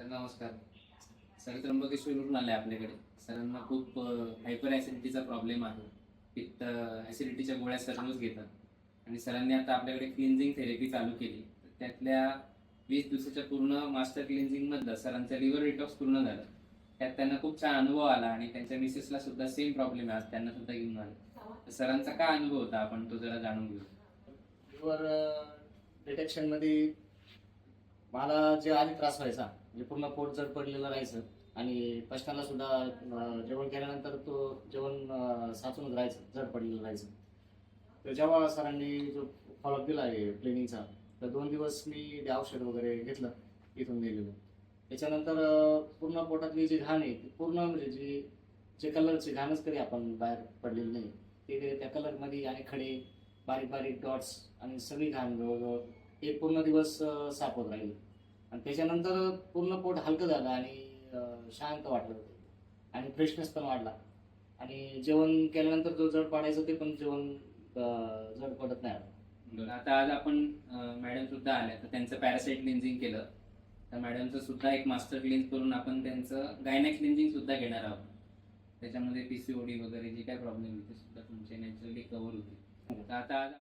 नमस्कार सर. त्र्यंबकेश्वरवरून आले आपल्याकडे. सरांना खूप हायपर ॲसिडिटीचा प्रॉब्लेम आहे. पित्त ॲसिडिटीच्या गोळ्या सर रोज घेतात आणि सरांनी आता आपल्याकडे क्लिन्झिंग थेरपी चालू केली. त्यातल्या 20 दिवसाच्या पूर्ण मास्टर क्लिन्झिंगमधलं सरांचा लिव्हर डिटॉक्स पूर्ण झालं. त्यात त्यांना खूप छान अनुभव आला आणि त्यांच्या मिसेसला सुद्धा सेम प्रॉब्लेम आहे. आज त्यांना सुद्धा घेऊन आले. सरांचा काय अनुभव होता आपण तो जरा जाणून घेऊ. लिव्हर डिटेक्शनमध्ये मला जे आधी त्रास व्हायचा म्हणजे पूर्ण पोट जड पडलेलं राहायचं आणि पचनाला सुद्धा जेवण केल्यानंतर तो जेवण साचूनच राहायचं, जड पडलेलं राहायचं. तर जेव्हा सरांनी जो फॉलोअप दिला आहे क्लिनिकचा, तर 2 दिवस मी ते औषध वगैरे घेतलं इथून नेलेलं. त्याच्यानंतर पूर्ण पोटातली जी घाण आहे ती पूर्ण म्हणजे जे कलरची घाणच कधी आपण बाहेर पडलेली नाही, ते त्या कलरमध्ये आणि खडे बारीक बारीक डॉट्स आणि सगळी घाण जवळजवळ एक पूर्ण दिवस साफ होत राहील. आणि त्याच्यानंतर पूर्ण पोट हलकं झालं आणि शांत वाटलं आणि फ्रेशनेस पण वाढला. आणि जेवण केल्यानंतर जो जड पाडायचं ते पण जेवण जड पडत नाही आता. आता आज आपण मॅडम सुद्धा आल्या तर त्यांचं पॅरासाइट क्लिन्झिंग केलं. तर मॅडमचं सुद्धा एक मास्टर क्लिन्झ करून आपण त्यांचं गायनॅक क्लिन्झिंग सुद्धा घेणार आहोत. त्याच्यामध्ये PCOD वगैरे जे काय प्रॉब्लेम आहे ते सुद्धा तुमचे नॅचरली कव्हर होते. तर आता आज